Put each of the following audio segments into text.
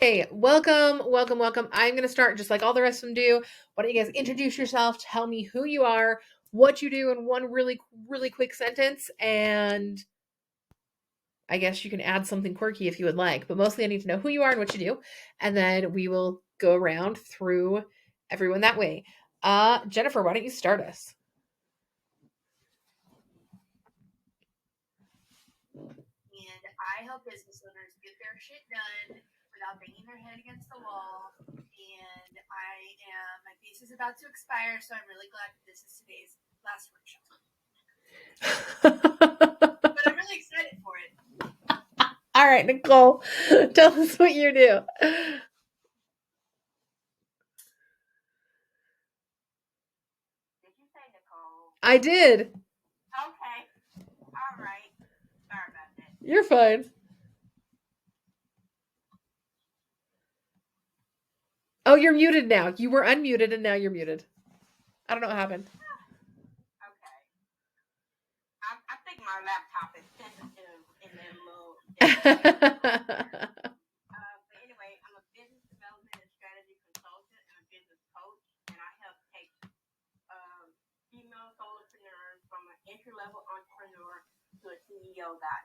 Hey, welcome, welcome, welcome. I'm going to start just like all the rest of them do. Why don't you guys introduce yourself? Tell me who you are, what you do in one really, really quick sentence, and I guess you can add something quirky if you would like. But mostly, I need to know who you are and what you do, and then we will go around through everyone that way. Jennifer, why don't you start us? And I help business owners get their shit done without banging their head against the wall. And my visa is about to expire, so I'm really glad that this is today's last workshop. But I'm really excited for it. All right, Nicole, tell us what you do. Did you say Nicole? I did. Okay. All right. Sorry about that. You're fine. Oh, you're muted now. You were unmuted and now you're muted. I don't know what happened. Okay. I think my laptop is sensitive in that mode. But anyway, I'm a business development and strategy consultant and a business coach, and I help take female solopreneurs from an entry-level entrepreneur to a CEO guy.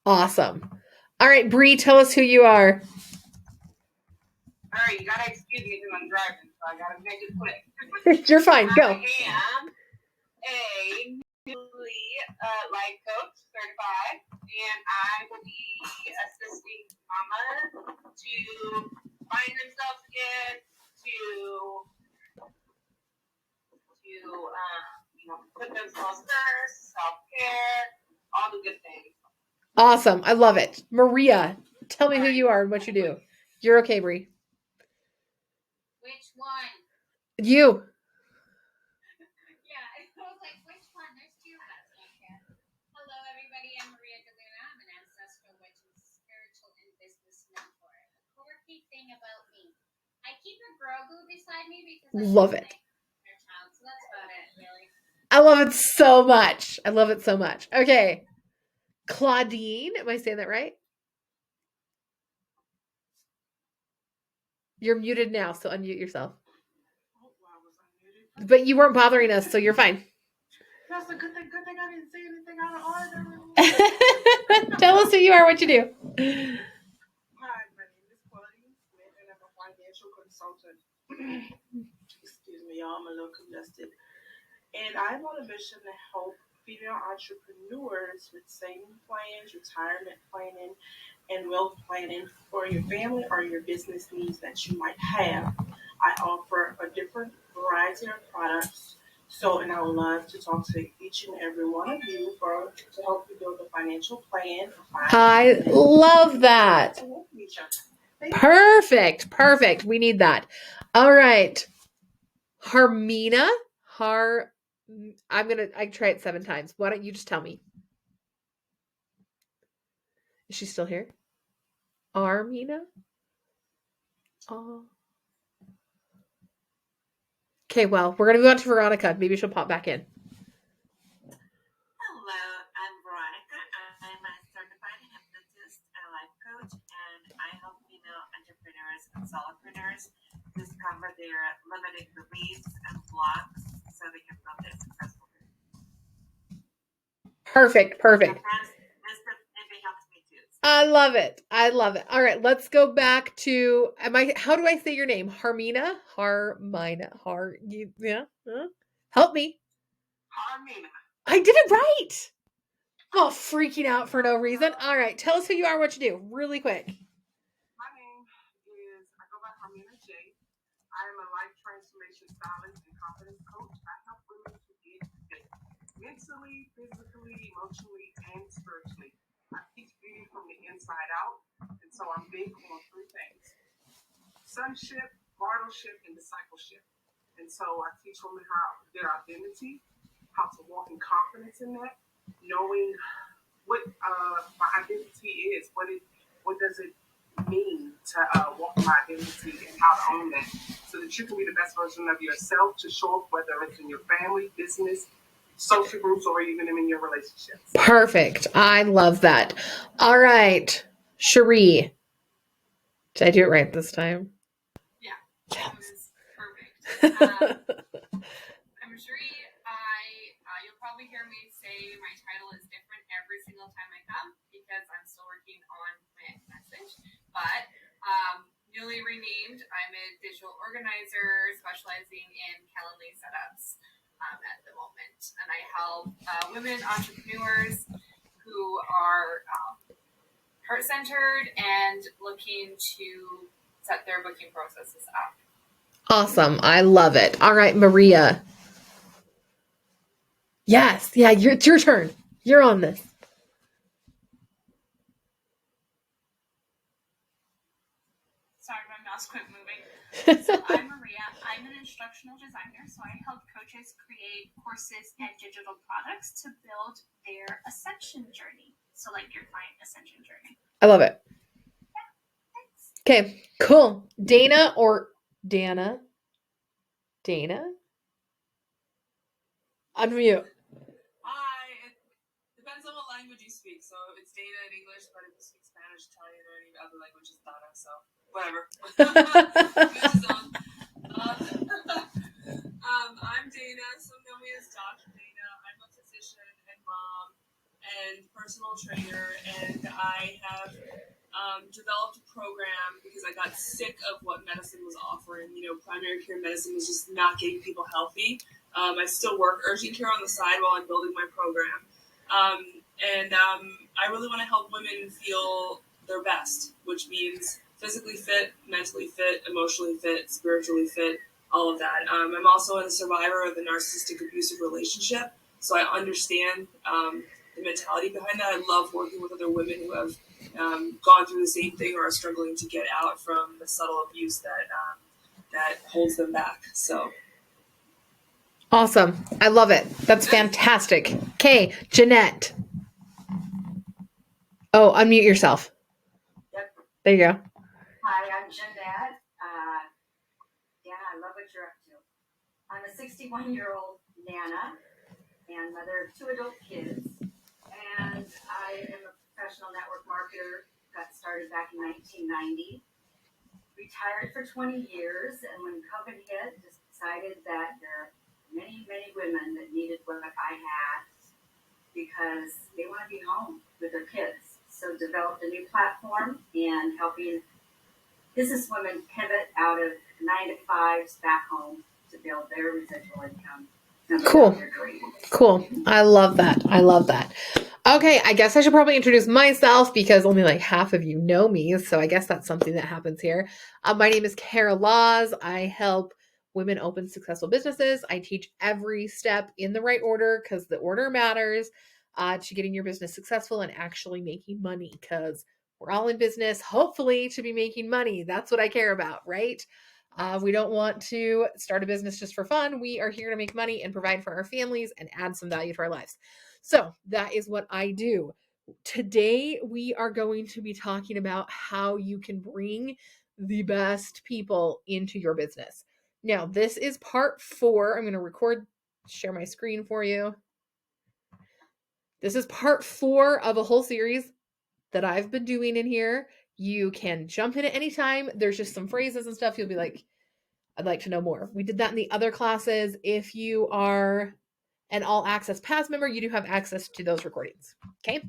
Awesome. All right, Bree, tell us who you are. All right, you gotta excuse me because I'm driving, so I gotta make it quick. You're fine. Go. I am a newly life coach certified, and I will be assisting mamas to find themselves again, to put themselves first, self-care, all the good things. Awesome. I love it. Maria, tell me who you are and what you do. You're okay, Bree. Which one? You. Yeah, I was like, which one? There's two of us. Okay. Hello, everybody. I'm Maria DeLuna. I'm an ancestral witch and spiritual and business mentor. The quirky thing about me, I keep a Grogu beside me because I Love it. Their child, so that's about it, really. I love it so much. I love it so much. Okay. Claudine, am I saying that right? You're muted now, so unmute yourself. Oh, wow, was I muted? But you weren't bothering us, so you're fine. That's a good thing. Good thing I didn't say anything out of order. Tell us who you are, what you do. Hi, my name is Claudine Smith, and I'm a financial consultant. Excuse me, y'all. I'm a little congested. And I'm on a mission to help female entrepreneurs with saving plans, retirement planning, and wealth planning for your family or your business needs that you might have. I offer a different variety of products. So, and I would love to talk to each and every one of you to help you build a financial plan. I love that. Perfect. Perfect. We need that. All right. Harmina. I try it 7 times. Why don't you just tell me? Is she still here? Armina? Oh. Okay, well, we're gonna move on to Veronica. Maybe she'll pop back in. Hello, I'm Veronica. I'm a certified hypnotist and life coach, and I help female entrepreneurs and solopreneurs discover their limiting beliefs and blocks so they can build their successful business. Perfect. Perfect. This helps me too. I love it. I love it. All right, let's go back to how do I say your name? Harmina? Yeah. Huh? Help me. Harmina. I did it right. I'm all freaking out for no reason. All right, tell us who you are, what you do, really quick. My name is, I go by Harmina J. I am a life transformation stylist and confidence coach. I help women to get fit mentally, physically, emotionally, and spiritually. I teach beauty from the inside out, and so I'm big on 3 things: sonship, martyrship, and discipleship. And so I teach women how their identity, how to walk in confidence in that, knowing what my identity is, what does it mean to walk my identity and how to own that, so that you can be the best version of yourself to show up, whether it's in your family, business, social groups, or even in your relationships. Perfect. I love that. All right, Cherie. Did I do it right this time? Yeah, Yes. that was perfect. I'm sure you'll probably hear me say my title is different every single time I come because I'm still working on my message. But newly renamed, I'm a digital organizer specializing in Calendly setups at the moment, and I help women entrepreneurs who are heart-centered and looking to set their booking processes up. Awesome. I love it. All right, Maria. Yes. Yeah, it's your turn. You're on this. Sorry, my mouse quit moving. So I'm Maria. I'm an instructional designer, so I help coaches create courses and digital products to build their ascension journey. So like your client ascension journey. I love it. Thanks. Okay, cool. Dana or Dana? Dana? Unmute. Hi. It depends on what language you speak. So it's Dana in English, but if you speak Spanish, Italian, or any other language, it's Dana. So whatever. Which is on. I'm Dana. Some know me as Dr. Dana. I'm a physician and mom and personal trainer, and I have developed a program because I got sick of what medicine was offering. Primary care medicine was just not getting people healthy. I still work urgent care on the side while I'm building my program. And I really want to help women feel their best, which means physically fit, mentally fit, emotionally fit, spiritually fit, all of that. I'm also a survivor of a narcissistic abusive relationship, so I understand the mentality behind that. I love working with other women who have gone through the same thing or are struggling to get out from the subtle abuse that holds them back. So Awesome. I love it. That's fantastic. Okay, Jeanette. Oh, unmute yourself. Yep. There you go. Hi, I'm Jeanette. Dana, I love what you're up to. I'm a 61-year-old Nana and mother of 2 adult kids. And I am a professional network marketer. Got started back in 1990. Retired for 20 years. And when COVID hit, just decided that there are many, many women that needed what I had because they want to be home with their kids. So developed a new platform and helping businesswomen pivot out of 9-to-5s back home to build their residual income. Cool. Cool. I love that. I love that. Okay, I guess I should probably introduce myself because only like half of you know me. So I guess that's something that happens here. My name is Kara Laws. I help women open successful businesses. I teach every step in the right order because the order matters to getting your business successful and actually making money because we're all in business, hopefully, to be making money. That's what I care about, right? We don't want to start a business just for fun. We are here to make money and provide for our families and add some value to our lives. So that is what I do. Today, we are going to be talking about how you can bring the best people into your business. Now, this is part 4. I'm going to share my screen for you. This is part 4 of a whole series that I've been doing in here. You can jump in at any time. There's just some phrases and stuff. You'll be like, I'd like to know more. We did that in the other classes. If you are an all access pass member, you do have access to those recordings. Okay.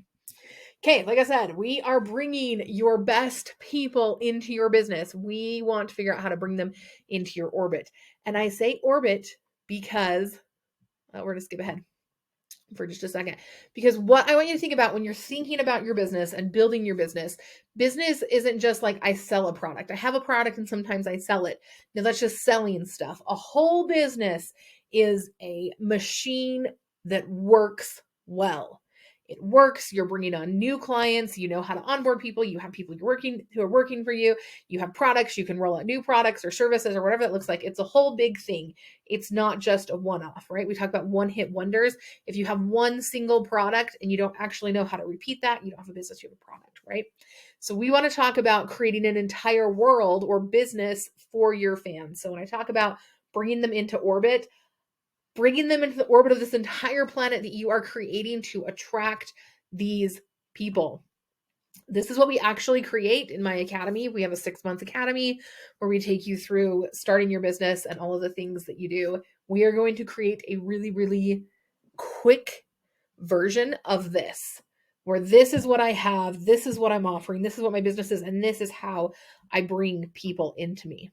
Okay. Like I said, we are bringing your best people into your business. We want to figure out how to bring them into your orbit. And I say orbit because we're going to skip ahead for just a second, because what I want you to think about when you're thinking about your business and building your business isn't just like I sell a product. I have a product and sometimes I sell it. Now that's just selling stuff. A whole business is a machine that works well. It works. You're bringing on new clients. You know how to onboard people. You have people who are working for you. You have products. You can roll out new products or services or whatever it looks like. It's a whole big thing. It's not just a one-off, right? We talk about one-hit wonders. If you have one single product and you don't actually know how to repeat that, you don't have a business, you have a product, right? So we want to talk about creating an entire world or business for your fans. So when I talk about bringing them into orbit, bringing them into the orbit of this entire planet that you are creating to attract these people. This is what we actually create in my academy. We have a 6-month academy where we take you through starting your business and all of the things that you do. We are going to create a really, really quick version of this, where this is what I have, this is what I'm offering, this is what my business is, and this is how I bring people into me.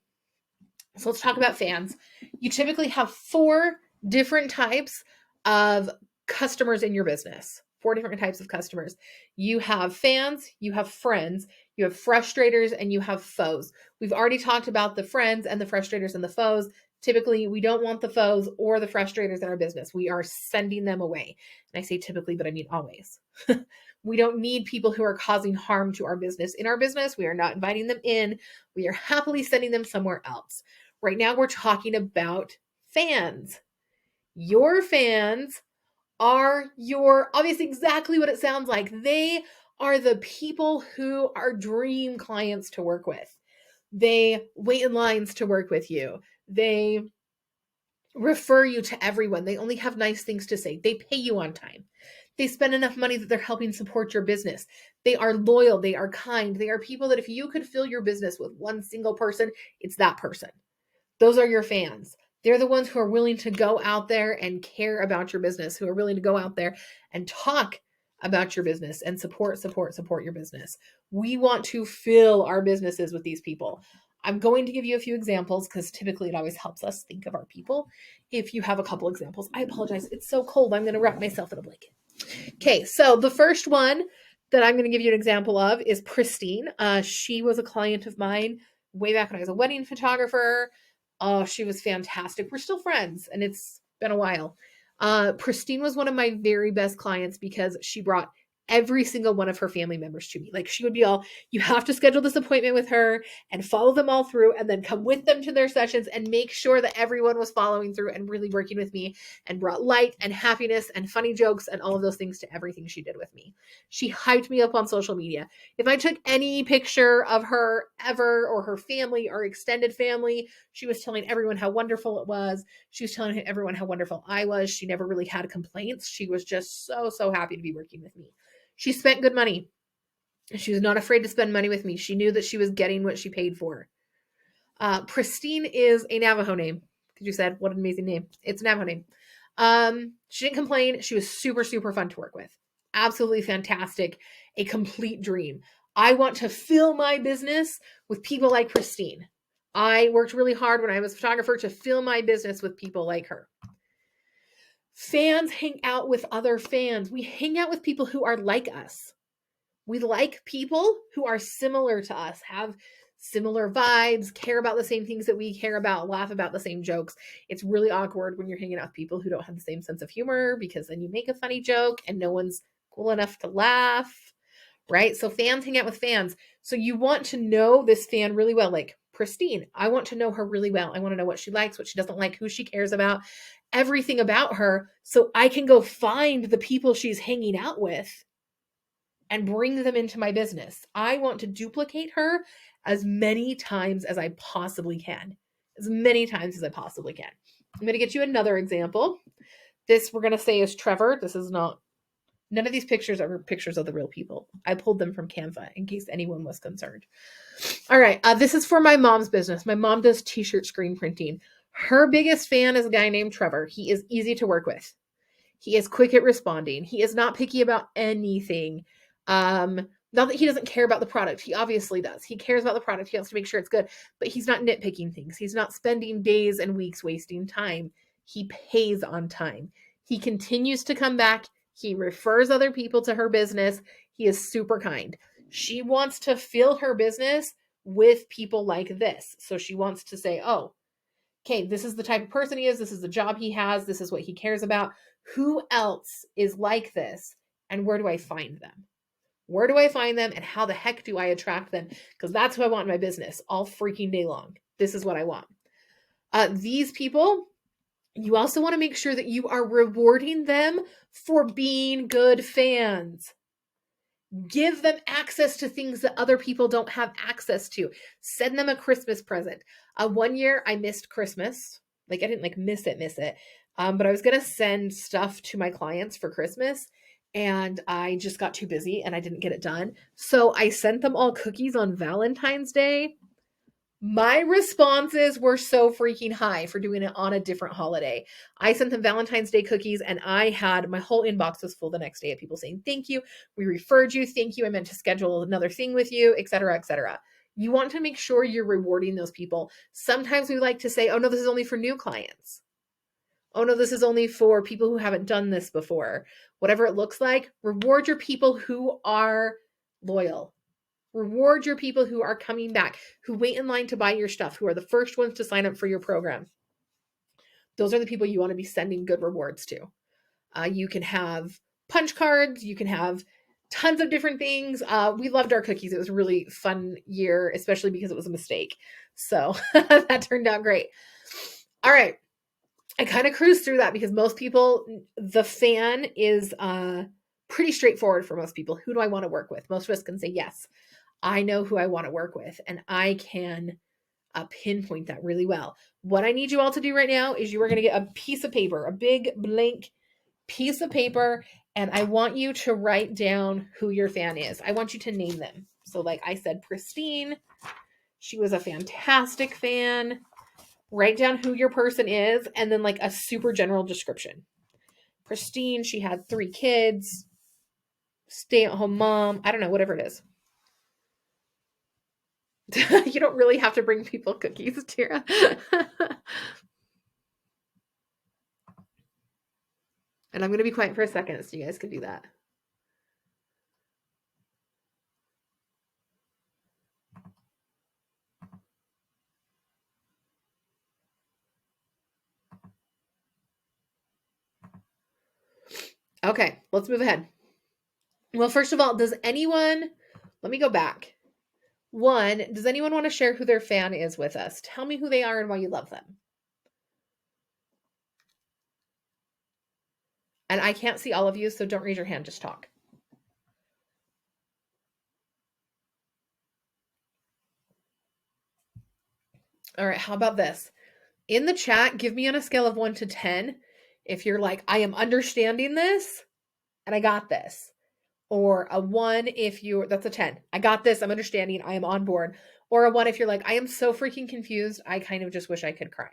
So let's talk about fans. You typically have 4 different types of customers in your business. 4 different types of customers. You have fans, you have friends, you have frustrators, and you have foes. We've already talked about the friends and the frustrators and the foes. Typically, we don't want the foes or the frustrators in our business. We are sending them away. And I say typically, but I mean always. We don't need people who are causing harm to our business. In our business, we are not inviting them in. We are happily sending them somewhere else. Right now, we're talking about fans. Your fans are obviously exactly what it sounds like. They are the people who are dream clients to work with. They wait in lines to work with you. They refer you to everyone. They only have nice things to say. They pay you on time. They spend enough money that they're helping support your business. They are loyal. They are kind. They are people that if you could fill your business with one single person, it's that person. Those are your fans. They're the ones who are willing to go out there and care about your business, who are willing to go out there and talk about your business and support your business. We want to fill our businesses with these people. I'm going to give you a few examples because typically it always helps us think of our people. If you have a couple examples, I apologize. It's so cold. I'm going to wrap myself in a blanket. Okay, so the first one that I'm going to give you an example of is Pristine. She was a client of mine way back when I was a wedding photographer. Oh, she was fantastic. We're still friends, and it's been a while. Pristine was one of my very best clients because she brought every single one of her family members to me. Like she would be all, you have to schedule this appointment with her and follow them all through and then come with them to their sessions and make sure that everyone was following through and really working with me and brought light and happiness and funny jokes and all of those things to everything she did with me. She hyped me up on social media. If I took any picture of her ever or her family or extended family, she was telling everyone how wonderful it was. She was telling everyone how wonderful I was. She never really had complaints. She was just so happy to be working with me. She spent good money. She was not afraid to spend money with me. She knew that she was getting what she paid for. Pristine is a Navajo name. Because you said, what an amazing name. It's a Navajo name. She didn't complain. She was super fun to work with. Absolutely fantastic. A complete dream. I want to fill my business with people like Pristine. I worked really hard when I was a photographer to fill my business with people like her. Fans hang out with other fans. We hang out with people who are like us. We like people who are similar to us, have similar vibes, care about the same things that we care about, laugh about the same jokes. It's really awkward when you're hanging out with people who don't have the same sense of humor because then you make a funny joke and no one's cool enough to laugh, right? So fans hang out with fans. So you want to know this fan really well, like Pristine. I want to know her really well. I want to know what she likes, what she doesn't like, who she cares about, everything about her, so I can go find the people she's hanging out with and bring them into my business. I want to duplicate her as many times as I possibly can. As many times as I possibly can. I'm going to get you another example. This we're going to say is Trevor. This is not, none of these pictures are pictures of the real people. I pulled them from Canva in case anyone was concerned. All right. This is for my mom's business. My mom does t-shirt screen printing. Her biggest fan is a guy named Trevor. He is easy to work with. He is quick at responding. He is not picky about anything. Not that he doesn't care about the product. He obviously does. He cares about the product. He wants to make sure it's good, but he's not nitpicking things. He's not spending days and weeks wasting time. He pays on time. He continues to come back. He refers other people to her business. He is super kind. She wants to fill her business with people like this. So she wants to say, oh, okay, this is the type of person he is. This is the job he has. This is what he cares about. Who else is like this? And where do I find them? Where do I find them? And how the heck do I attract them? Because that's who I want in my business all freaking day long. This is what I want. These people, you also want to make sure that you are rewarding them for being good fans. Give them access to things that other people don't have access to. Send them a Christmas present. One year I missed Christmas. Like I didn't like miss it. But I was going to send stuff to my clients for Christmas. and I just got too busy and I didn't get it done. So I sent them all cookies on Valentine's Day. My responses were so freaking high for doing it on a different holiday. I sent them Valentine's Day cookies and I had my whole inbox was full the next day of people saying, "Thank you. We referred you. Thank you. I meant to schedule another thing with you," etc., etc. You want to make sure you're rewarding those people. Sometimes we like to say, "Oh no, this is only for new clients. Oh no, this is only for people who haven't done this before." Whatever it looks like, reward your people who are loyal. Reward your people who are coming back, who wait in line to buy your stuff, who are the first ones to sign up for your program. Those are the people you want to be sending good rewards to. You can have punch cards, you can have tons of different things. We loved our cookies. It was a really fun year, especially because it was a mistake. So that turned out great. All right. I kind of cruised through that because most people, the fan is pretty straightforward for most people. Who do I want to work with? Most of us can say yes. I know who I want to work with, and I can pinpoint that really well. What I need you all to do right now is you are going to get a piece of paper, a big blank piece of paper, and I want you to write down who your fan is. I want you to name them. So, like I said, Pristine, she was a fantastic fan. Write down who your person is, and then like a super general description. Pristine, she had 3 kids, stay-at-home mom. I don't know, whatever it is. You don't really have to bring people cookies, Tira. And I'm going to be quiet for a second so you guys can do that. Okay, let's move ahead. Well, first of all, does anyone, let me go back. One, does anyone want to share who their fan is with us? Tell me who they are and why you love them. And I can't see all of you, so don't raise your hand, just talk. All right, how about this? In the chat, give me on a scale of 1 to 10 if you're like, I am understanding this and I got this. Or a 1 if you're, that's a 10. I got this, I'm understanding, I am on board. Or a 1 if you're like, I am so freaking confused, I kind of just wish I could cry.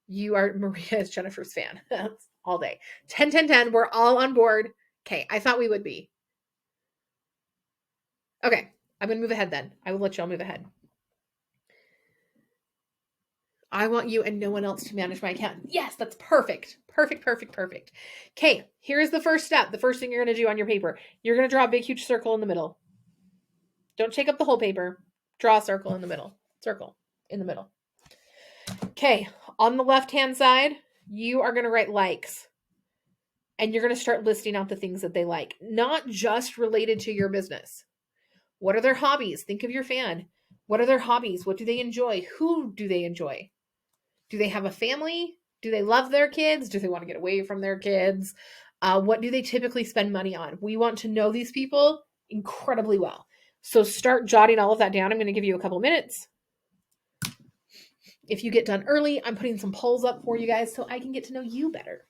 You are, Maria is Jennifer's fan. That's all day. 10, 10, 10, we're all on board. Okay, I thought we would be. Okay, I'm going to move ahead then. I will let y'all move ahead. I want you and no one else to manage my account. Yes, that's perfect. Perfect, perfect, perfect. Okay, here's the first step. The first thing you're going to do on your paper. You're going to draw a big, huge circle in the middle. Don't take up the whole paper. Draw a circle in the middle. Circle in the middle. Okay, on the left-hand side, you are going to write likes. And you're going to start listing out the things that they like, not just related to your business. What are their hobbies? Think of your fan. What are their hobbies? What do they enjoy? Who do they enjoy? Do they have a family? Do they love their kids? Do they want to get away from their kids? What do they typically spend money on? We want to know these people incredibly well. So start jotting all of that down. I'm going to give you a couple minutes. If you get done early, I'm putting some polls up for you guys so I can get to know you better.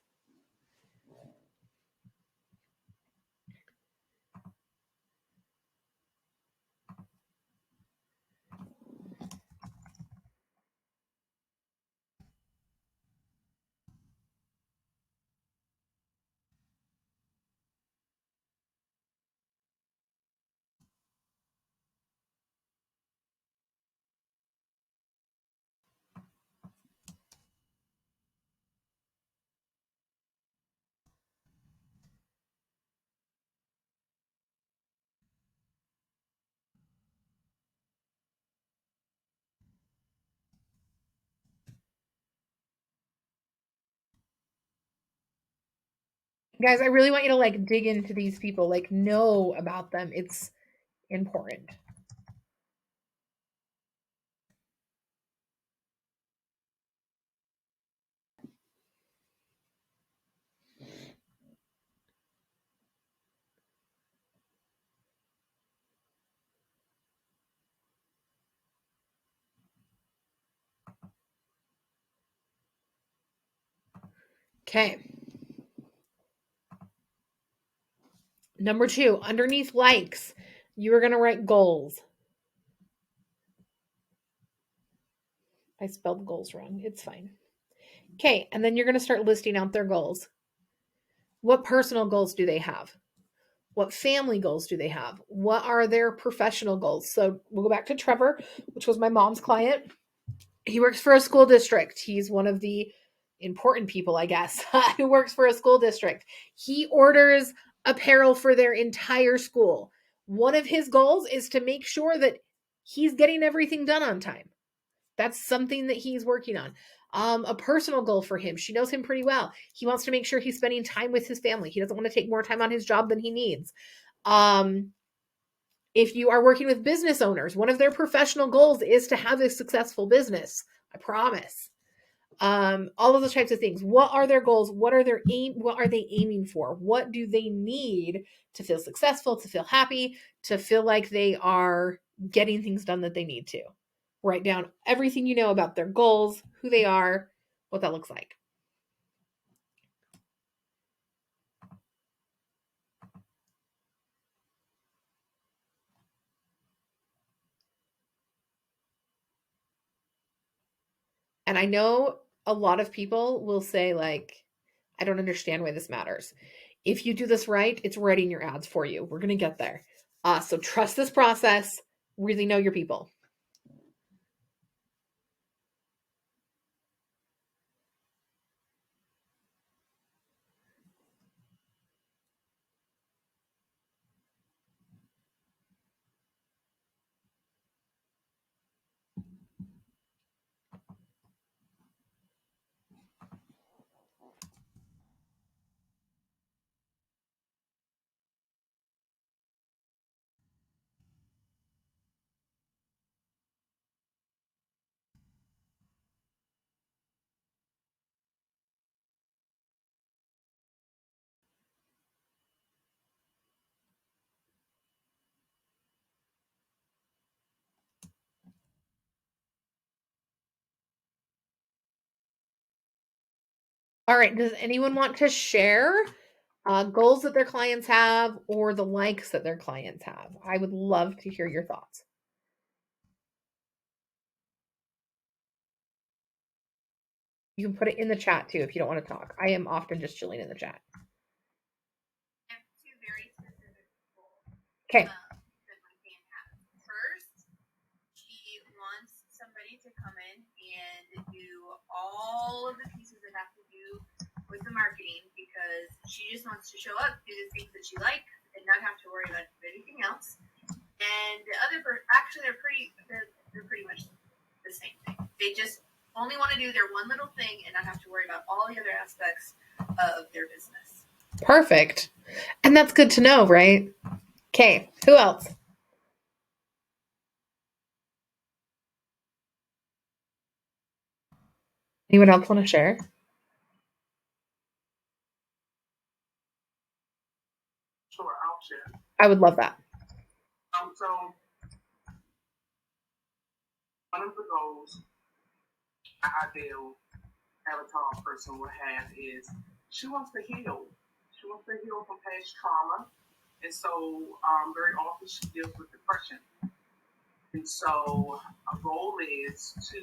Guys, I really want you to like dig into these people, like know about them. It's important. Okay. Number 2, underneath likes, you are going to write goals. I spelled goals wrong. It's fine. Okay, and then you're going to start listing out their goals. What personal goals do they have? What family goals do they have? What are their professional goals? So we'll go back to Trevor, which was my mom's client. He works for a school district. He's one of the important people, I guess, who works for a school district. He orders apparel for their entire school. One of his goals is to make sure that he's getting everything done on time. That's something that he's working on. A personal goal for him. She knows him pretty well. He wants to make sure he's spending time with his family. He doesn't want to take more time on his job than he needs. If you are working with business owners, one of their professional goals is to have a successful business. I promise. All of those types of things. What are their goals? What are they aiming for? What do they need to feel successful, to feel happy, to feel like they are getting things done that they need to? Write down everything you know about their goals, who they are, what that looks like. And I know a lot of people will say, like, I don't understand why this matters. If you do this right, it's writing your ads for you. We're going to get there. So trust this process. Really know your people. All right. Does anyone want to share goals that their clients have or the likes that their clients have? I would love to hear your thoughts. You can put it in the chat too if you don't want to talk. I am often just chilling in the chat. I have two very specific goals. Okay. That my fan has. First, she wants somebody to come in and do all of the pieces that have to do with the marketing because she just wants to show up, do the things that she likes, and not have to worry about anything else. And the other, actually, they're pretty much the same thing. They just only want to do their one little thing and not have to worry about all the other aspects of their business. Perfect. And that's good to know, right? Okay. Who else? Anyone else want to share? Sure, I'll share. I would love that. So one of the goals an ideal avatar person would have is she wants to heal. She wants to heal from past trauma. And so very often she deals with depression. And so a goal is to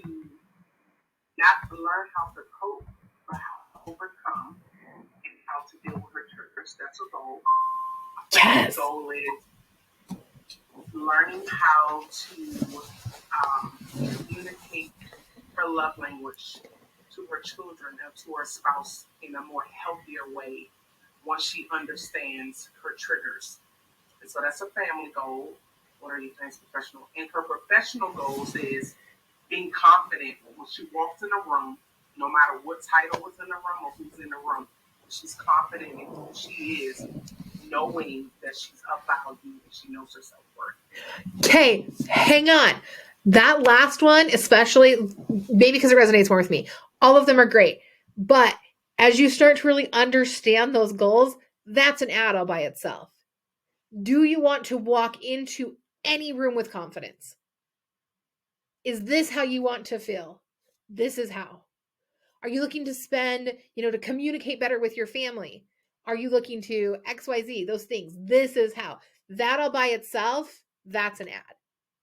not learn how to cope, but how to overcome and how to deal with her triggers. That's a goal. Yes. The goal is learning how to communicate her love language to her children and to her spouse in a more healthier way once she understands her triggers. And so that's a family goal. What are you things professional? And her professional goals is being confident when she walks in a room, no matter what title was in the room or who's in the room. She's confident in who she is, knowing that she's of value and she knows her self-worth. Okay, hang on. That last one, especially, maybe because it resonates more with me. All of them are great. But as you start to really understand those goals, that's an add all by itself. Do you want to walk into any room with confidence? Is this how you want to feel? This is how. Are you looking to spend, to communicate better with your family? Are you looking to XYZ, those things? This is how. That all by itself, that's an ad.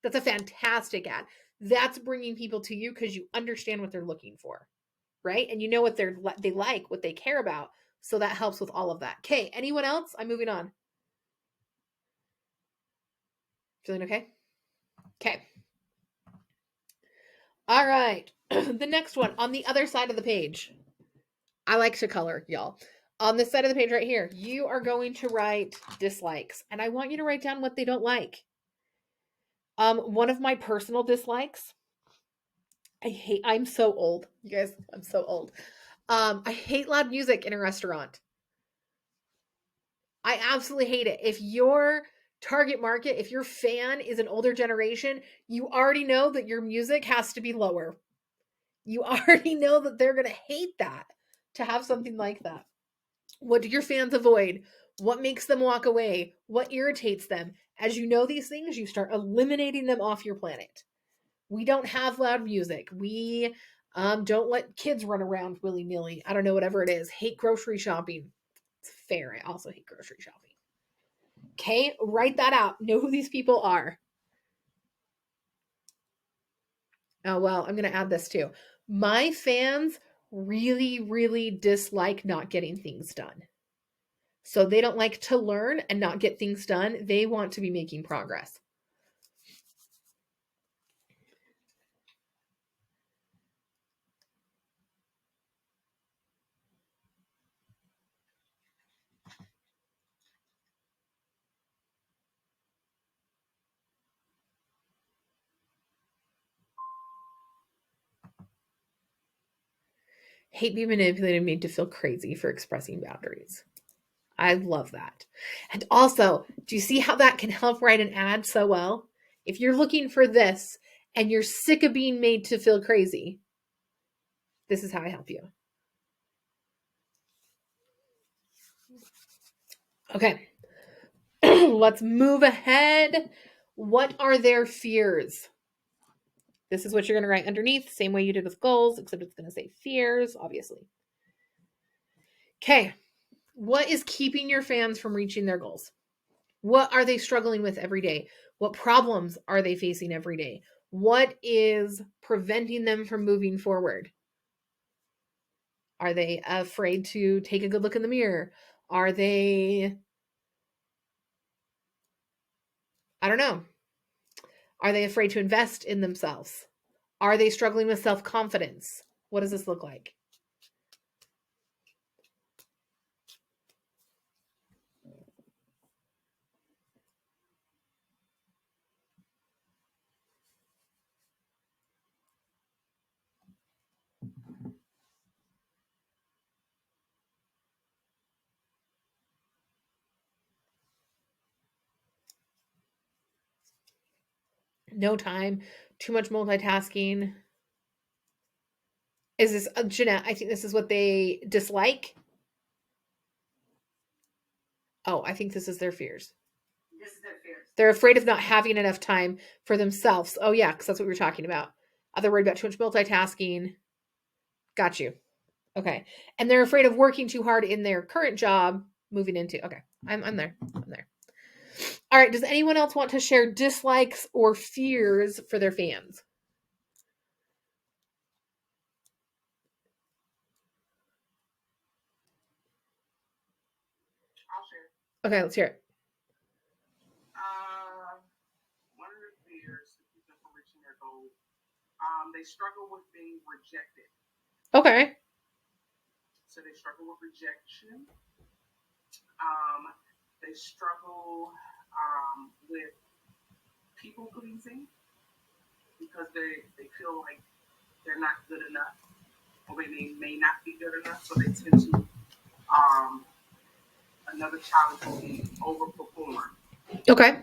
That's a fantastic ad. That's bringing people to you because you understand what they're looking for, right? And you know what they like, what they care about. So that helps with all of that. Okay, anyone else? I'm moving on. Feeling okay? Okay. All right. The next one on the other side of the page. I like to color, y'all. On this side of the page right here, you are going to write dislikes. And I want you to write down what they don't like. One of my personal dislikes, I'm so old. You guys, I'm so old. I hate loud music in a restaurant. I absolutely hate it. If your target market, if your fan is an older generation, you already know that your music has to be lower. You already know that they're going to hate that, to have something like that. What do your fans avoid? What makes them walk away? What irritates them? As you know these things, you start eliminating them off your planet. We don't have loud music. We don't let kids run around willy-nilly. I don't know, whatever it is. Hate grocery shopping. It's fair. I also hate grocery shopping. Okay, write that out. Know who these people are. Oh, well, I'm going to add this too. My fans really, really dislike not getting things done. So they don't like to learn and not get things done. They want to be making progress. Hate being manipulated and made to feel crazy for expressing boundaries. I love that. And also, do you see how that can help write an ad so well? If you're looking for this and you're sick of being made to feel crazy, this is how I help you. Okay. Let's move ahead. What are their fears? This is what you're going to write underneath, same way you did with goals, except it's going to say fears, obviously. Okay. What is keeping your fans from reaching their goals? What are they struggling with every day? What problems are they facing every day? What is preventing them from moving forward? Are they afraid to take a good look in the mirror? Are they, I don't know. Are they afraid to invest in themselves? Are they struggling with self-confidence? What does this look like? No time, too much multitasking. Is this, Jeanette, I think this is what they dislike. Oh, I think this is their fears. This is their fears. They're afraid of not having enough time for themselves. Oh, yeah, because that's what we were talking about. They're worried about too much multitasking. Got you. Okay. And they're afraid of working too hard in their current job, moving into. Okay. I'm there. I'm there. All right. Does anyone else want to share dislikes or fears for their fans? I'll share. Okay, let's hear it. One of the fears to keep them from reaching their goals, they struggle with being rejected. Okay. So they struggle with rejection. They struggle with people pleasing because they feel like they're not good enough, or they may not be good enough, so they tend to another challenge will be overperform. Okay.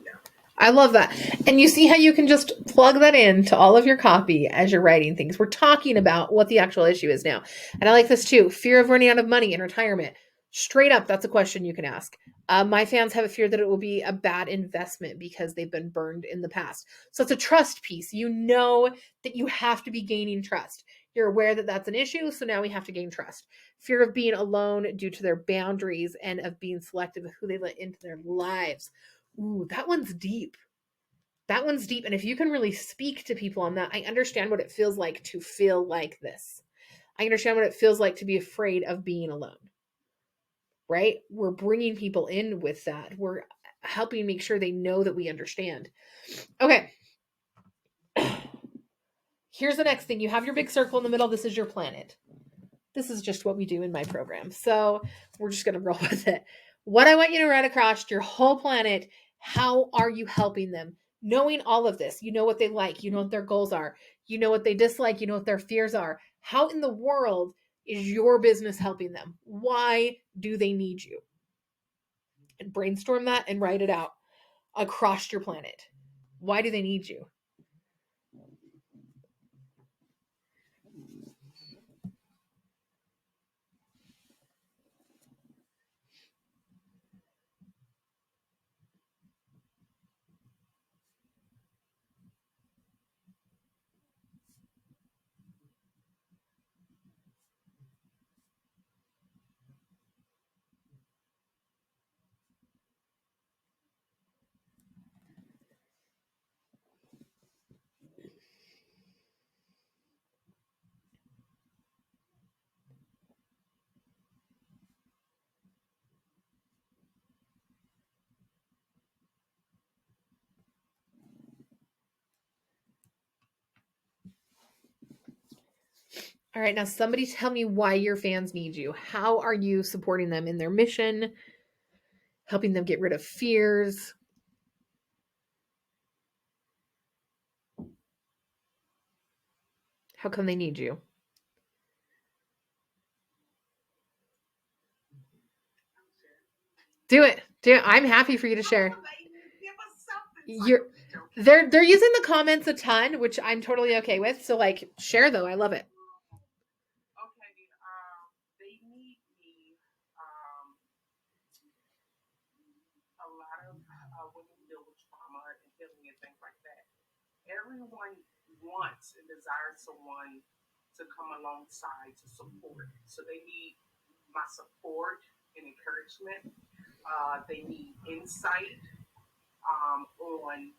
Yeah. I love that. And you see how you can just plug that into all of your copy as you're writing things. We're talking about what the actual issue is now. And I like this too. Fear of running out of money in retirement. Straight up, that's a question you can ask. My fans have a fear that it will be a bad investment because they've been burned in the past. So it's a trust piece. You know that you have to be gaining trust. You're aware that that's an issue, so now we have to gain trust. Fear of being alone due to their boundaries and of being selective of who they let into their lives. Ooh, that one's deep. That one's deep. And if you can really speak to people on that, I understand what it feels like to feel like this. I understand what it feels like to be afraid of being alone, right? We're bringing people in with that. We're helping make sure they know that we understand. Okay. Here's the next thing. You have your big circle in the middle. This is your planet. This is just what we do in my program. So we're just going to roll with it. What I want you to write across your whole planet, how are you helping them? Knowing all of this, you know what they like, you know what their goals are, you know what they dislike, you know what their fears are. How in the world is your business helping them? Why do they need you? And brainstorm that and write it out across your planet. Why do they need you? All right, now somebody tell me why your fans need you. How are you supporting them in their mission? Helping them get rid of fears? How come they need you? Do it. Do it. I'm happy for you to share. They're using the comments a ton, which I'm totally okay with. So like share though. I love it. Okay, they need me. A lot of women deal with trauma and healing and things like that. Everyone wants and desires someone to come alongside to support. So they need my support and encouragement. They need insight on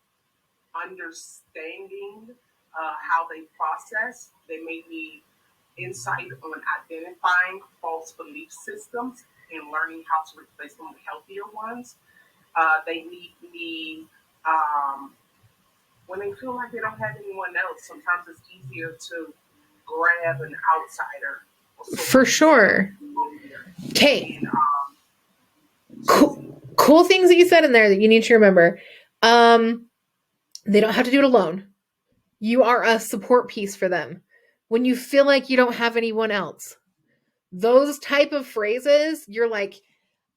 understanding how they process. They may need insight on identifying false belief systems and learning how to replace them with healthier ones. They need me when they feel like they don't have anyone else. Sometimes it's easier to grab an outsider. For sure. Okay. Cool things that you said in there that you need to remember. They don't have to do it alone. You are a support piece for them. When you feel like you don't have anyone else, those type of phrases, you're like,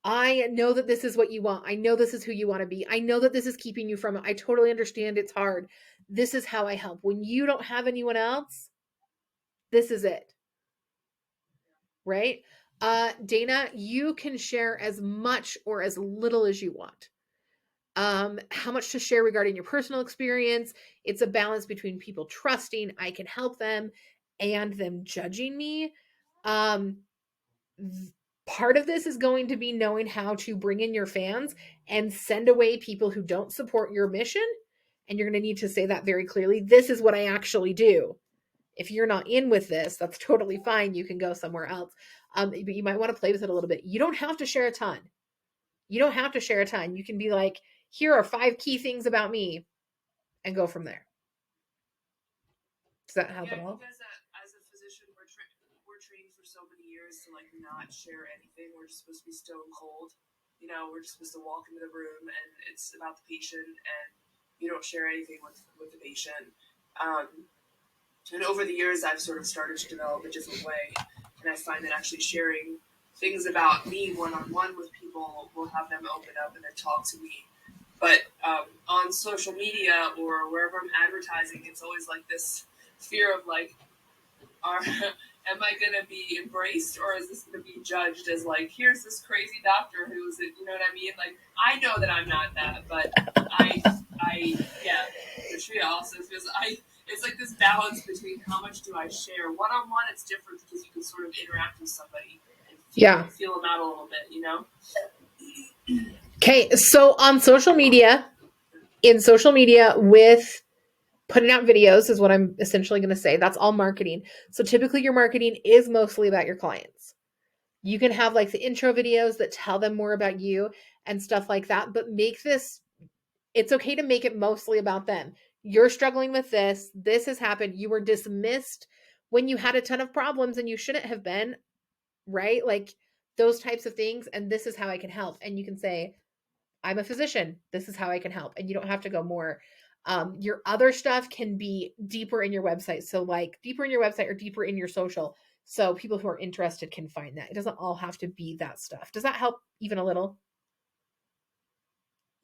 I know that this is what you want. I know this is who you want to be. I know that this is keeping you from it. I totally understand it's hard. This is how I help. When you don't have anyone else, this is it. Right? Dana, you can share as much or as little as you want. How much to share regarding your personal experience. It's a balance between people trusting I can help them and them judging me. Part of this is going to be knowing how to bring in your fans and send away people who don't support your mission. And you're going to need to say that very clearly. This is what I actually do. If you're not in with this, that's totally fine. You can go somewhere else. But you might want to play with it a little bit. You don't have to share a ton. You don't have to share a ton. You can be like, here are 5 key things about me and go from there. Does that help at all? Because as a physician, we're trained for so many years to like not share anything. We're just supposed to be stone cold. You know, we're just supposed to walk into the room and it's about the patient and you don't share anything with the patient. And over the years, I've sort of started to develop a different way. And I find that actually sharing things about me one-on-one with people will have them open up and then talk to me. But on social media or wherever I'm advertising, it's always like this fear of like, am I going to be embraced or is this going to be judged as like, here's this crazy doctor who's, you know what I mean? Like, I know that I'm not that, but yeah, Tria also feels, it's like this balance between how much do I share. One-on-one, it's different because you can sort of interact with somebody and feel them out a little bit, you know? Okay, so on social media, with putting out videos is what I'm essentially going to say. That's all marketing. So typically your marketing is mostly about your clients. You can have like the intro videos that tell them more about you and stuff like that, but it's okay to make it mostly about them. You're struggling with this. This has happened. You were dismissed when you had a ton of problems and you shouldn't have been, right? Like those types of things. And this is how I can help. And you can say, I'm a physician. This is how I can help. And you don't have to go more. Your other stuff can be deeper in your website. So like deeper in your website or deeper in your social. So people who are interested can find that. It doesn't all have to be that stuff. Does that help even a little?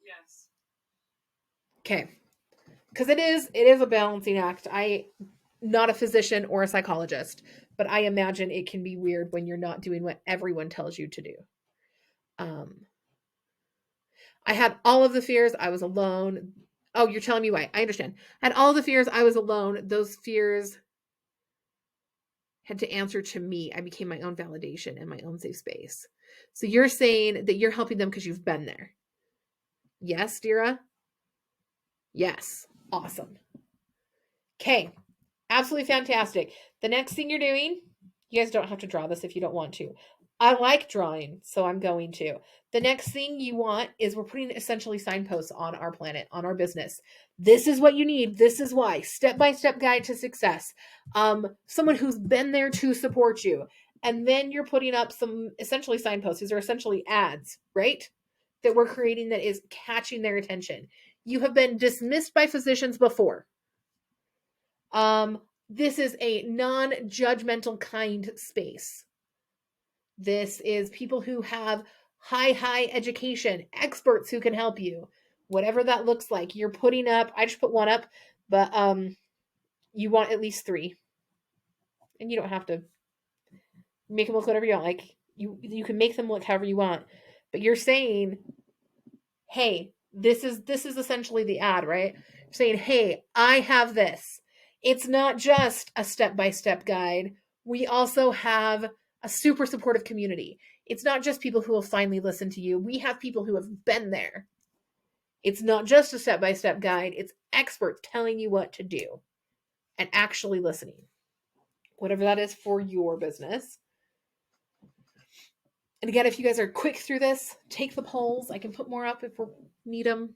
Yes. Okay. Because it is a balancing act. Not a physician or a psychologist, but I imagine it can be weird when you're not doing what everyone tells you to do. I had all of the fears. I was alone. Oh, you're telling me why. I understand. I had all the fears. I was alone. Those fears had to answer to me. I became my own validation and my own safe space. So you're saying that you're helping them because you've been there. Yes, Dira? Yes. Awesome. Okay. Absolutely fantastic. The next thing you're doing, you guys don't have to draw this if you don't want to. I like drawing, so I'm going to. The next thing you want is we're putting essentially signposts on our planet, on our business. This is what you need. This is why. Step-by-step guide to success. Someone who's been there to support you. And then you're putting up some essentially signposts. These are essentially ads, right? That we're creating that is catching their attention. You have been dismissed by physicians before. This is a non-judgmental kind space. This is people who have high education, experts who can help you. Whatever that looks like. You're putting up, I just put one up, but you want at least 3. And you don't have to make them look whatever you want. Like you can make them look however you want. But you're saying, hey, this is essentially the ad, right? You're saying, hey, I have this. It's not just a step-by-step guide. We also have a super supportive community. It's not just people who will finally listen to you. We have people who have been there. It's not just a step-by-step guide. It's experts telling you what to do and actually listening. Whatever that is for your business. And again, if you guys are quick through this, take the polls. I can put more up if we need them.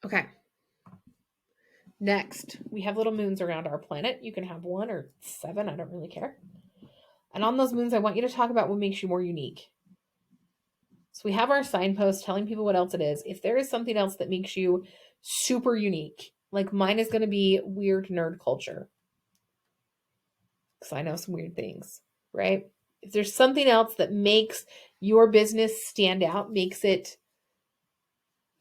Okay. Next, we have little moons around our planet. You can have 1 or 7, I don't really care. And on those moons, I want you to talk about what makes you more unique. So we have our signpost telling people what else it is. If there is something else that makes you super unique, like mine is going to be weird nerd culture. Because I know some weird things, right? If there's something else that makes your business stand out, makes it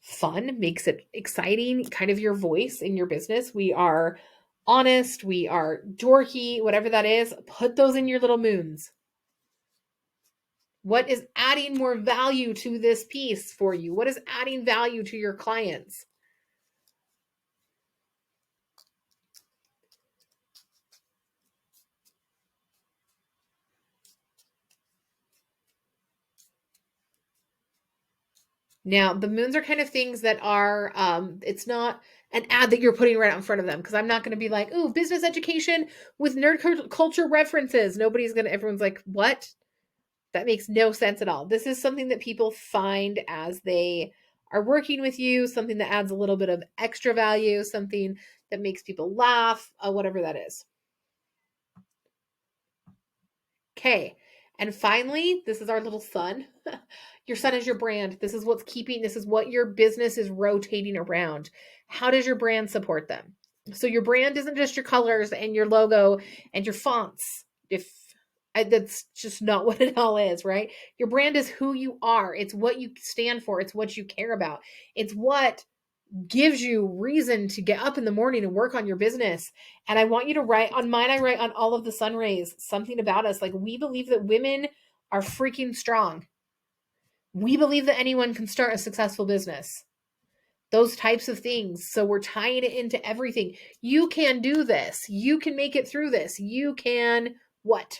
fun, makes it exciting, kind of your voice in your business. We are honest, we are dorky, whatever that is, put those in your little moons. What is adding more value to this piece for you? What is adding value to your clients? Now, the moons are kind of things that are, it's not an ad that you're putting right out in front of them because I'm not going to be like, ooh, business education with nerd culture references. Everyone's like, what? That makes no sense at all. This is something that people find as they are working with you, something that adds a little bit of extra value, something that makes people laugh, whatever that is. Okay. And finally, this is our little sun. Your sun is your brand. This is what your business is rotating around. How does your brand support them? So your brand isn't just your colors and your logo and your fonts. If that's just not what it all is, right? Your brand is who you are. It's what you stand for. It's what you care about. It's what gives you reason to get up in the morning and work on your business. And I want you to write on mine. I write on all of the sun rays something about us. Like, we believe that women are freaking strong. We believe that anyone can start a successful business. Those types of things. So we're tying it into everything. You can do this. You can make it through this. You can what?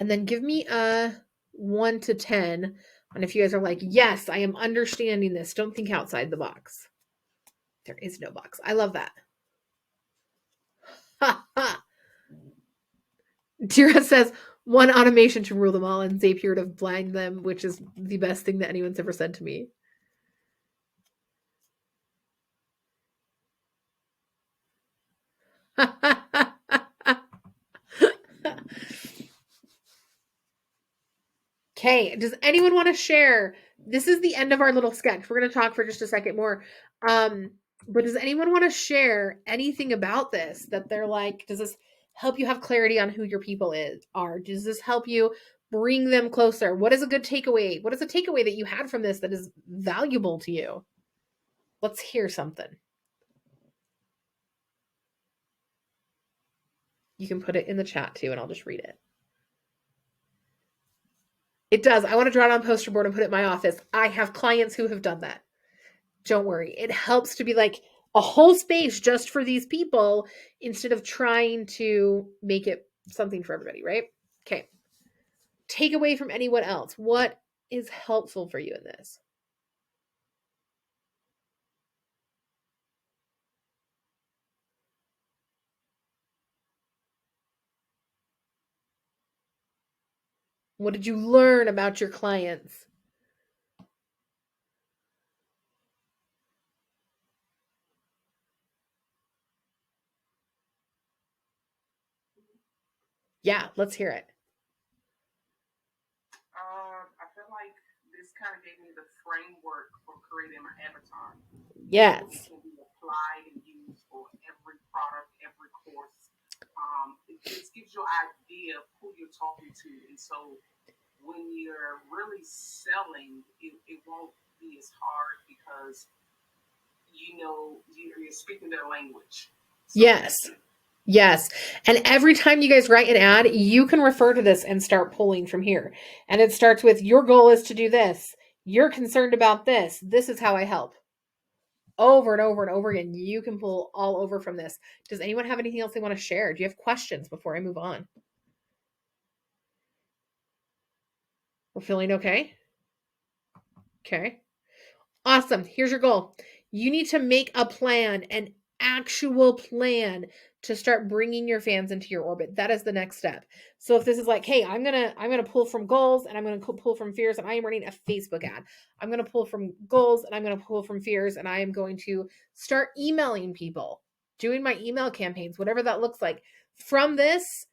And then give me a 1 to 10 on if you guys are like, yes, I am understanding this. Don't think outside the box. There is no box. I love that. Ha ha. Tira says, one automation to rule them all, and Zapier to blind them, which is the best thing that anyone's ever said to me. Okay, does anyone want to share? This is the end of our little sketch. We're going to talk for just a second more. But does anyone want to share anything about this that they're like, does this help you have clarity on who your people are? Does this help you bring them closer? What is a good takeaway? What is a takeaway that you had from this that is valuable to you? Let's hear something. You can put it in the chat too, and I'll just read it. It does. I want to draw it on a poster board and put it in my office. I have clients who have done that. Don't worry. It helps to be like a whole space just for these people instead of trying to make it something for everybody, right? Okay. Take away from anyone else. What is helpful for you in this? What did you learn about your clients? Yeah, let's hear it. I feel like this kind of gave me the framework for creating my avatar. Yes. It can be applied and used for every product, every course. It just gives you an idea of who you're talking to. And so when you're really selling, it won't be as hard because you're speaking their language. So yes. Yes. And every time you guys write an ad, you can refer to this and start pulling from here. And it starts with, your goal is to do this. You're concerned about this. This is how I help. Over and over and over again. You can pull all over from this. Does anyone have anything else they want to share? Do you have questions before I move on? We're feeling okay? Okay. Awesome. Here's your goal. You need to make a plan, an actual plan to start bringing your fans into your orbit. That is the next step. So if this is like, hey, I'm going to pull from goals and I'm going to pull from fears and I am running a Facebook ad. I'm going to pull from goals and I'm going to pull from fears and I am going to start emailing people, doing my email campaigns, whatever that looks like. From this,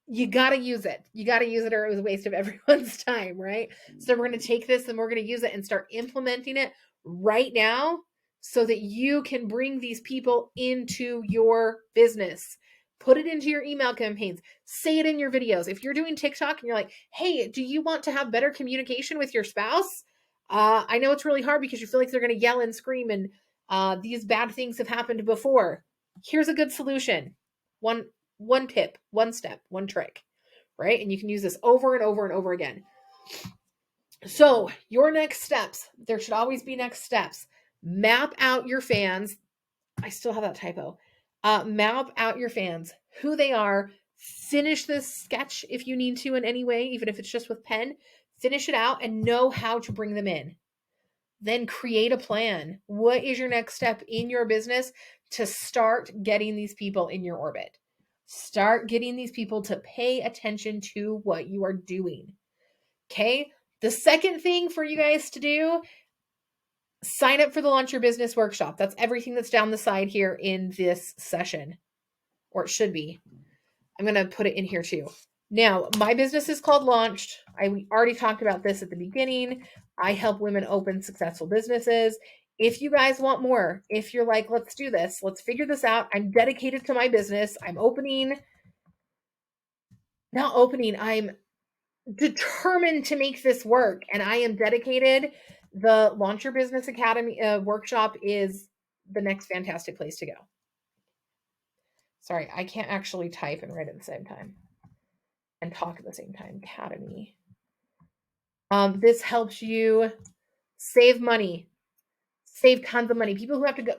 you got to use it. You got to use it or it was a waste of everyone's time, right? So we're going to take this and we're going to use it and start implementing it right now so that you can bring these people into your business. Put it into your email campaigns. Say it in your videos. If you're doing TikTok and you're like, hey, do you want to have better communication with your spouse? I know it's really hard because you feel like they're going to yell and scream and these bad things have happened before. Here's a good solution. One tip, one step, one trick, right? And you can use this over and over and over again. So your next steps, there should always be next steps. Map out your fans. I still have that typo. Map out your fans, who they are. Finish this sketch if you need to in any way, even if it's just with pen. Finish it out and know how to bring them in. Then create a plan. What is your next step in your business to start getting these people in your orbit? Start getting these people to pay attention to what you are doing. Okay? The second thing for you guys to do, sign up for the Launch Your Business workshop. That's everything that's down the side here in this session, or it should be. I'm going to put it in here too. Now, my business is called Launched. We already talked about this at the beginning. I help women open successful businesses. If you guys want more, if you're like, let's do this, let's figure this out. I'm dedicated to my business. I'm determined to make this work, and I am dedicated. The Launch Your Business Academy workshop is the next fantastic place to go. Sorry, I can't actually type and write at the same time and talk at the same time. Academy. This helps you save money, save tons of money. People who have to go,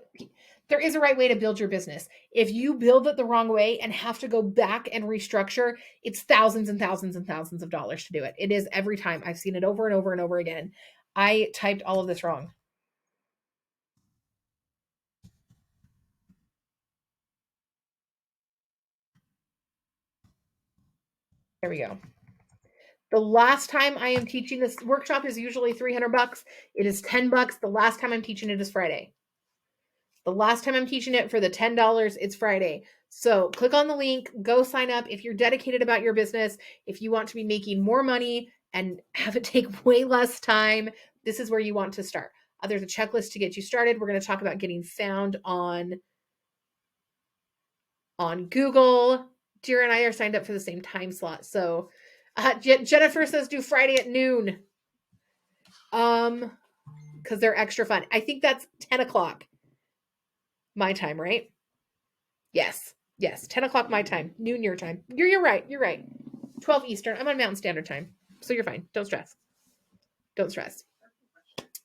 there is a right way to build your business. If you build it the wrong way and have to go back and restructure, it's thousands and thousands and thousands of dollars to do it. It is every time. I've seen it over and over and over again. I typed all of this wrong. There we go. The last time I am teaching this workshop is usually $300. It is $10. The last time I'm teaching it is Friday. The last time I'm teaching it for the $10, it's Friday. So click on the link, go sign up. If you're dedicated about your business, if you want to be making more money and have it take way less time, this is where you want to start. There's a checklist to get you started. We're going to talk about getting found on Google. Jira and I are signed up for the same time slot. So Jennifer says do Friday at noon. Because they're extra fun. I think that's 10 o'clock my time, right? Yes. 10 o'clock my time, noon your time. You're right. 12 Eastern. I'm on Mountain Standard Time. So you're fine. Don't stress.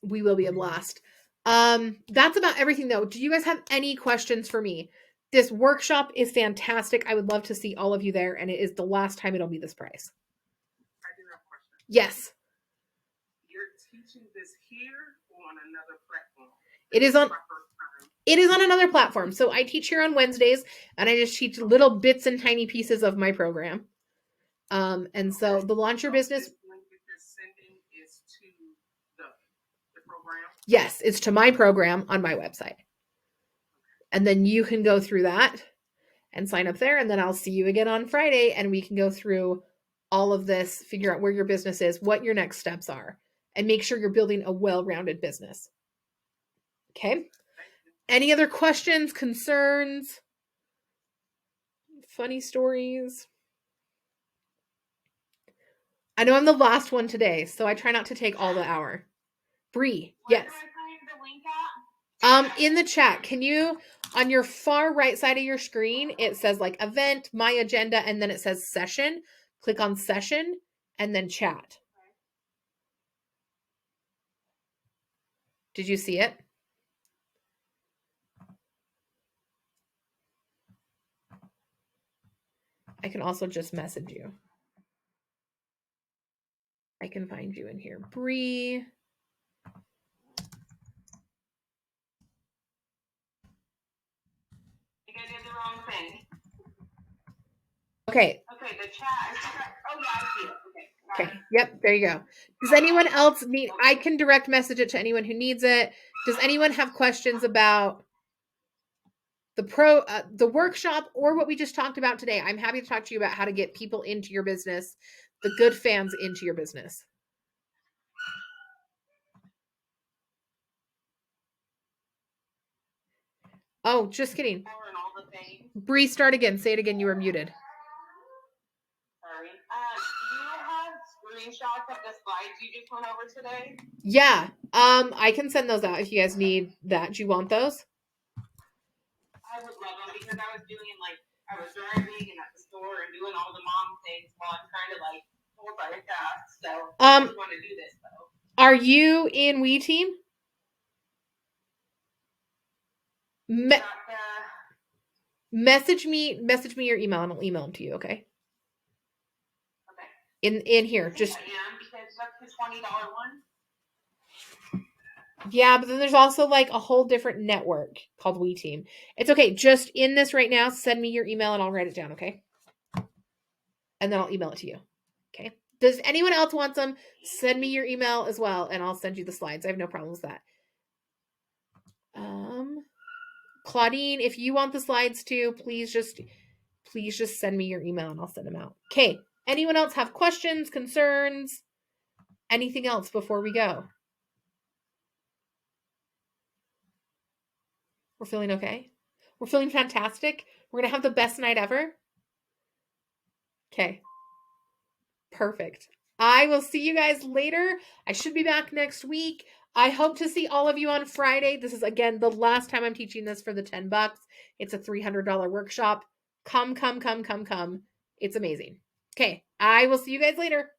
We will be a blast. That's about everything though. Do you guys have any questions for me? This workshop is fantastic. I would love to see all of you there, and it is the last time it'll be this price. I do have a question. Yes. You're teaching this here or on another platform? It is on another platform. So I teach here on Wednesdays, and I just teach little bits and tiny pieces of my program. And so the Launch Your Business. This link that you're sending is to the program? Yes, it's to my program on my website. And then you can go through that and sign up there. And then I'll see you again on Friday, and we can go through all of this, figure out where your business is, what your next steps are, and make sure you're building a well-rounded business. Okay. Any other questions, concerns, funny stories? I know I'm the last one today, so I try not to take all the hour. Bree, yes. Where do I find the link at? In the chat, can you, on your far right side of your screen, it says like event, my agenda, and then it says session. Click on session and then chat. Did you see it? I can also just message you. I can find you in here. Bree. I think I did the wrong thing. Okay. Okay, the chat. Oh, yeah, I see it. Okay. Yep. There you go. Does anyone else need? I can direct message it to anyone who needs it. Does anyone have questions about the workshop or what we just talked about today? I'm happy to talk to you about how to get people into your business, the good fans into your business. Oh, just kidding. Bree, start again. Say it again. You were muted. Sorry. Do you have screenshots of the slides you just went over today? Yeah. I can send those out if you guys need that. Do you want those? I would love them because I was driving and at the store and doing all the mom things while I'm trying to multitask. So I just want to do this though. Are you in We Team? Message me your email and I'll email them to you, okay? Okay. In here, just. I am, because that's the $20 one. Yeah, but then there's also like a whole different network called We Team. It's okay. Just in this right now, send me your email and I'll write it down, okay? And then I'll email it to you. Okay. Does anyone else want some? Send me your email as well, and I'll send you the slides. I have no problem with that. Claudine, if you want the slides too, please just send me your email and I'll send them out. Okay. Anyone else have questions, concerns, anything else before we go? We're feeling okay? We're feeling fantastic? We're going to have the best night ever? Okay. Perfect. I will see you guys later. I should be back next week. I hope to see all of you on Friday. This is, again, the last time I'm teaching this for the $10. It's a $300 workshop. Come. It's amazing. Okay. I will see you guys later.